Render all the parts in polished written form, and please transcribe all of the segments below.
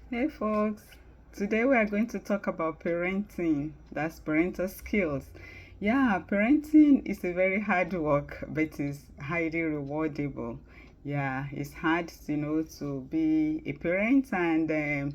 Hey folks, today we are going to talk about parenting. That's parental skills. Yeah, parenting is a very hard work, but it's highly rewardable. Yeah, it's hard, to be a parent. And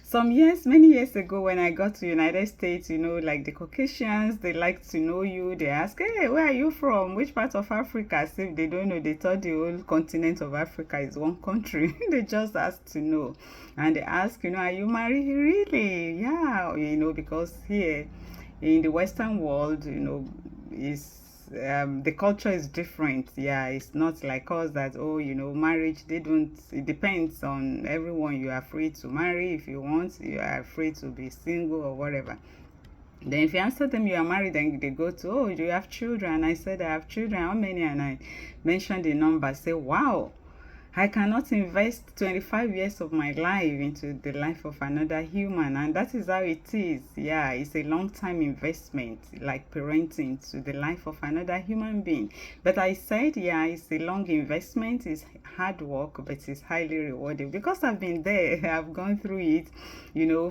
some years, many years ago, when I got to United States, like the Caucasians, they like to know you. They ask, "Hey, where are you from? Which part of Africa?" As if they don't know, they thought the whole continent of Africa is one country. They just ask to know, and they ask, "Are you married?" Really? Yeah, because here in the Western world, is the culture is different. Yeah, it's not like us that, marriage, they don't, it depends on everyone. You are free to marry if you want, you are free to be single or whatever. Then if you answer them you are married, then they go to, "Oh, do you have children?" I said, "I have children. How many?" And I mentioned the number. Say, "Wow, I cannot invest 25 years of my life into the life of another human." And that is how it is. Yeah, it's a long time investment, like parenting, to the life of another human being. But I said, yeah, it's a long investment, it's hard work, but it's highly rewarding because I've been there. I've gone through it,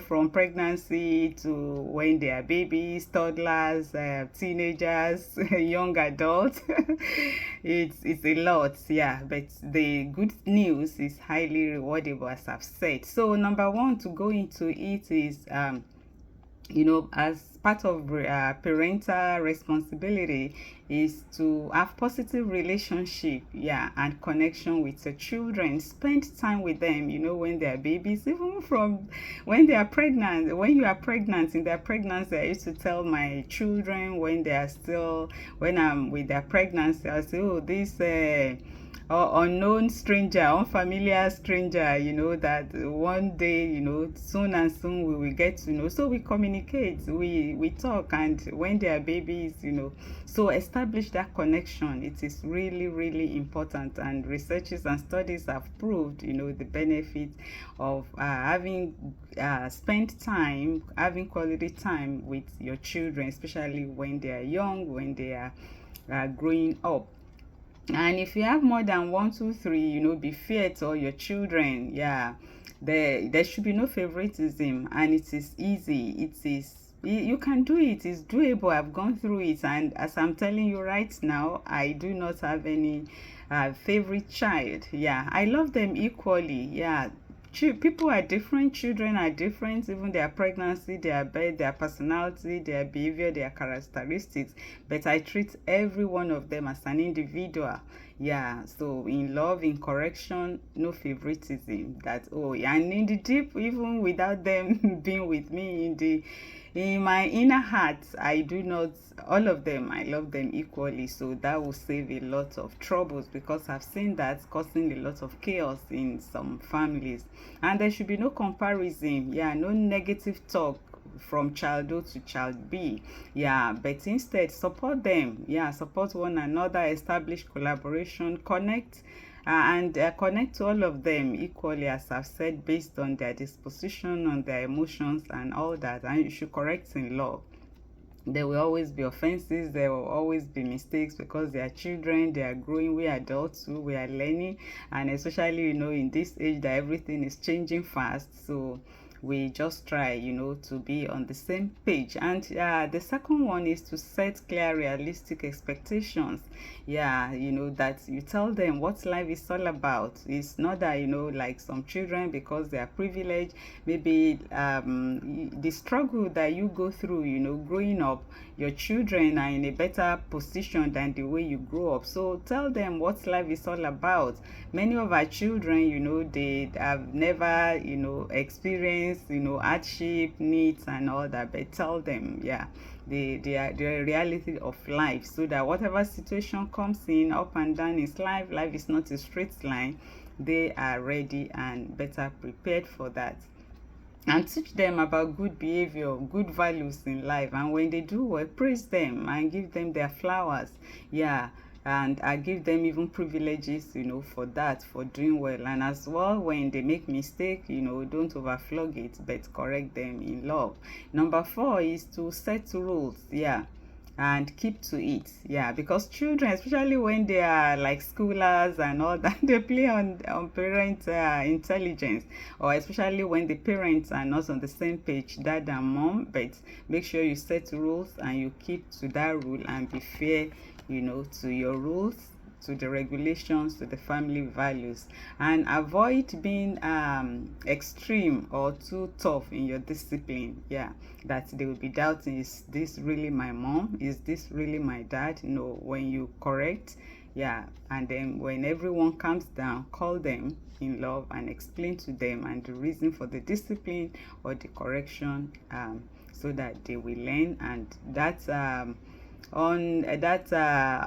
from pregnancy to when they are babies, toddlers, teenagers, young adults. It's a lot, yeah. But the good news is highly rewardable, as I've said. So number one to go into it is as part of parental responsibility is to have positive relationship, yeah, and connection with your children. Spend time with them, when they are babies, even from when they are pregnant. When you are pregnant, in their pregnancy, I used to tell my children when they are still, when I'm with their pregnancy, I say, "Oh, this or unknown stranger, unfamiliar stranger, that one day, soon and soon we will get to know." So we communicate, we talk, and when they are babies, so establish that connection. It is really, really important, and researches and studies have proved, the benefit of having spent time, having quality time with your children, especially when they are young, when they are growing up. And if you have more than one, two, three, be fair to all your children. Yeah, there should be no favoritism, and it is easy. You can do it. It's doable. I've gone through it, and as I'm telling you right now, I do not have any favorite child. Yeah, I love them equally. Yeah, people are different, children are different, even their pregnancy, their birth, their personality, their behavior, their characteristics. But I treat every one of them as an individual. Yeah, so in love, in correction, no favoritism. That, oh, and in the deep, even without them being with me in my inner heart, I do not, all of them, I love them equally. So that will save a lot of troubles, because I've seen that causing a lot of chaos in some families. And there should be no comparison. Yeah, no negative talk from child O to child B. Yeah, but instead support them. Yeah, support one another, establish collaboration, connect, and connect to all of them equally, as I've said, based on their disposition, on their emotions, and all that. And you should correct in love. There will always be offenses, there will always be mistakes, because they are children, they are growing. We are adults too, we are learning, and especially, in this age that everything is changing fast. So we just try, to be on the same page. And the second one is to set clear, realistic expectations. Yeah, that you tell them what life is all about. It's not that, like some children, because they are privileged, maybe the struggle that you go through, growing up, your children are in a better position than the way you grew up. So tell them what life is all about. Many of our children, they have never, experienced, hardship, needs, and all that. But tell them, yeah, the reality of life, so that whatever situation comes in, up and down in life is not a straight line. They are ready and better prepared for that. And teach them about good behavior, good values in life. And when they do well, praise them and give them their flowers. Yeah, and I give them even privileges, for that, for doing well. And as well, when they make mistake, don't overflog it, but correct them in love. Number four is to set rules. Yeah, and keep to it. Yeah, because children, especially when they are like schoolers and all that, they play on parent intelligence, or especially when the parents are not on the same page, dad and mom. But make sure you set rules and you keep to that rule and be fair, to your rules, to the regulations, to the family values, and avoid being extreme or too tough in your discipline. Yeah, that they will be doubting, is this really my mom, is this really my dad? When you correct, yeah, and then when everyone comes down, call them in love and explain to them and the reason for the discipline or the correction, so that they will learn, and that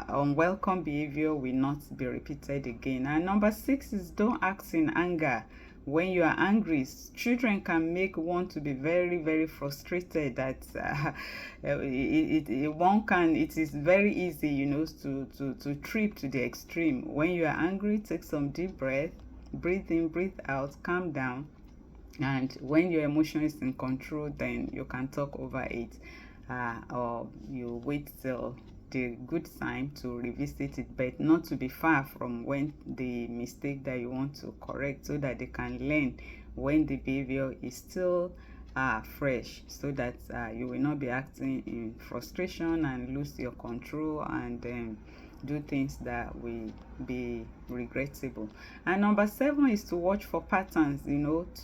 unwelcome behavior will not be repeated again. And number 6 is don't act in anger. When you are angry, children can make one to be very, very frustrated. That it is very easy, to trip to the extreme. When you are angry, take some deep breath, breathe in, breathe out, calm down, and when your emotion is in control, then you can talk over it, or you wait till the good time to revisit it, but not to be far from when the mistake that you want to correct, so that they can learn when the behavior is still fresh, so that you will not be acting in frustration and lose your control, and do things that will be regrettable. And number 7 is to watch for patterns, to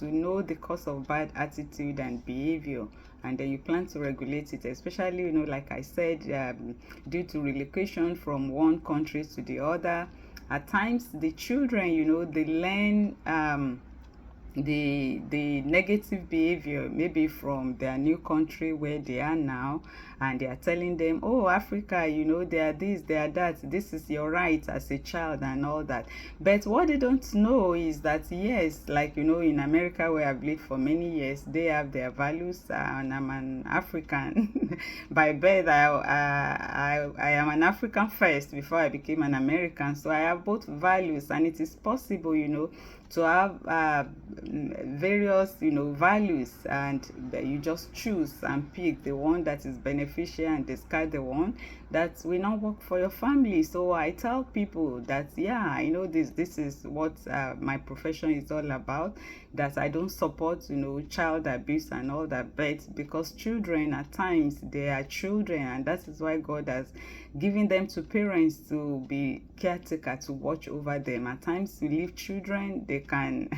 know the cause of bad attitude and behavior, and then you plan to regulate it, especially, like I said, due to relocation from one country to the other. At times the children, they learn the negative behavior maybe from their new country where they are now, and they are telling them, oh, Africa, they are this, they are that, this is your right as a child and all that. But what they don't know is that, yes, like, in America, where I've lived for many years, they have their values, and I'm an African by birth. I am an African first before I became an American, so I have both values, and it is possible, to have various values, and you just choose and pick the one that is beneficial and discard the one that will not work for your family. So I tell people that, yeah, I know this is what my profession is all about, that I don't support child abuse and all that, but because children, at times they are children, and that is why God has given them to parents to be caretaker, to watch over them. At times you leave children, they can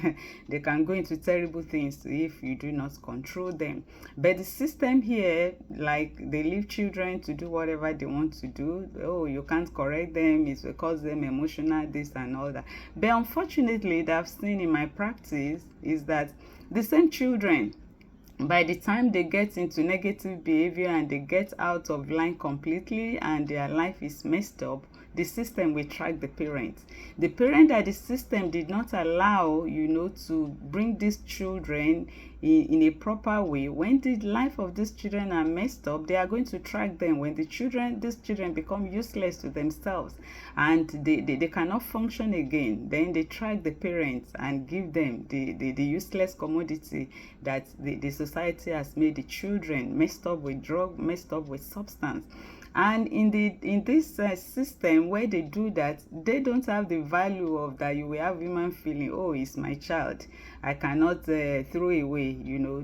they can go into terrible things if you do not control them. But the system here, like, they leave children to do whatever they want to do. Oh, you can't correct them, it will cause them emotional this and all that. But unfortunately, that I've seen in my practice is that the same children, by the time they get into negative behavior and they get out of line completely and their life is messed up, the system will track the parent. The parent that the system did not allow, to bring these children in a proper way. When the life of these children are messed up, they are going to track them. When these children become useless to themselves and they cannot function again, then they track the parents and give them the useless commodity that the society has made the children, messed up with drug, messed up with substance. And in this system where they do that, they don't have the value of that. You will have human feeling, oh, it's my child, I cannot throw away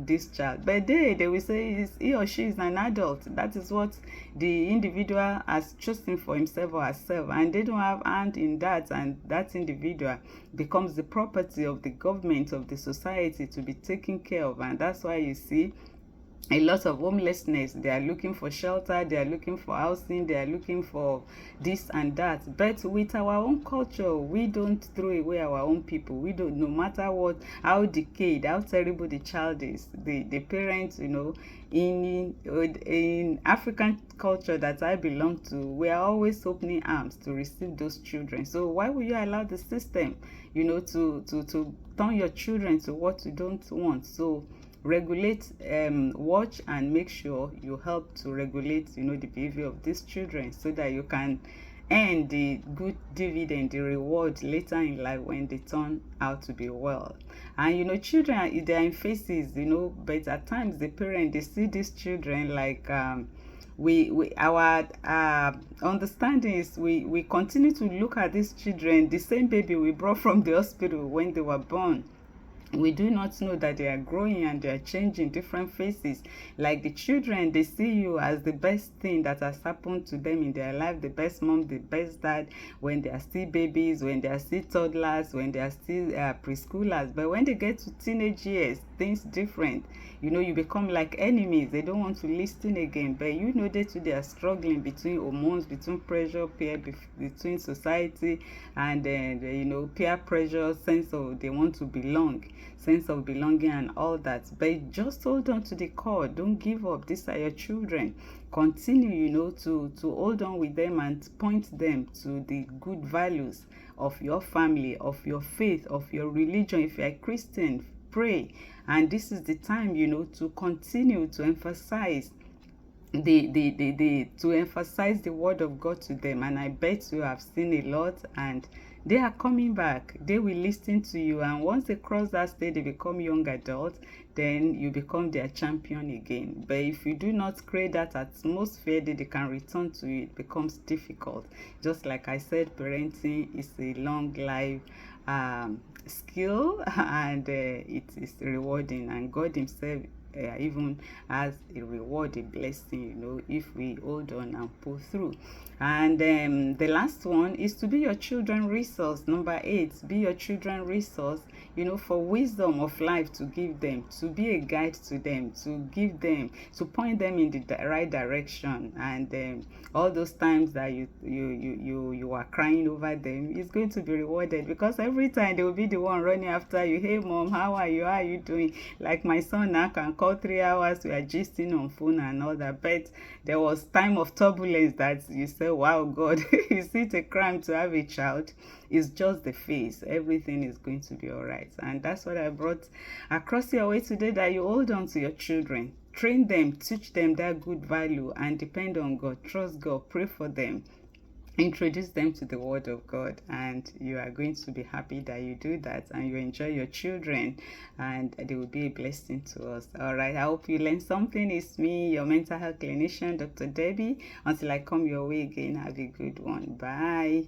this child. But they will say he or she is an adult. That is what the individual has chosen for himself or herself, and they don't have hand in that, and that individual becomes the property of the government, of the society, to be taken care of. And that's why you see a lot of homelessness. They are looking for shelter, they are looking for housing, they are looking for this and that. But with our own culture, we don't throw away our own people. We don't, no matter what, how decayed, how terrible the child is, the parents, in African culture that I belong to, we are always opening arms to receive those children. So why will you allow the system to turn your children to what you don't want? So regulate, watch and make sure you help to regulate the behavior of these children, so that you can earn the good dividend, the reward later in life when they turn out to be well. And they are in phases, but at times the parent, they see these children like we our understanding is we continue to look at these children, the same baby we brought from the hospital when they were born. We do not know that they are growing and they are changing different faces. Like the children, they see you as the best thing that has happened to them in their life, the best mom, the best dad, when they are still babies, when they are still toddlers, when they are still preschoolers. But when they get to teenage years, things different. You know, you become like enemies. They don't want to listen again. But you know, they are struggling between hormones, between pressure, between society, and you know, peer pressure, sense of they want to belong, sense of belonging and all that. But just hold on to the core. Don't give up. These are your children. Continue, you know, to hold on with them and point them to the good values of your family, of your faith, of your religion. If you're a Christian, pray. And this is the time, you know, to continue to emphasize to emphasize the word of God to them. And I bet you have seen a lot, and they are coming back. They will listen to you, and once they cross that stage, they become young adults, then you become their champion again. But if you do not create that atmosphere that they can return to, it becomes difficult. Just like I said, parenting is a long life skill, and it is rewarding, and God himself even as a reward, a blessing, you know, if we hold on and pull through. And the last one is to be your children resource. Number 8, be your children resource, you know, for wisdom of life to give them, to be a guide to them, to give them, to point them in the right direction. And all those times that you are crying over them, it's going to be rewarded, because every time they will be the one running after you. Hey mom, how are you? How are you doing? Like my son now can call 3 hours, we are gisting on phone and all that. But there was time of turbulence that you say, wow, God, is it a crime to have a child? It's just the face. Everything is going to be all right. And that's what I brought across your way today, that you hold on to your children. Train them, teach them that good value, and depend on God. Trust God, pray for them. Introduce them to the word of God, and you are going to be happy that you do that, and you enjoy your children, and they will be a blessing to us. All right, I hope you learned something. It's me, your mental health clinician, Dr. Debbie. Until I come your way again, have a good one. Bye.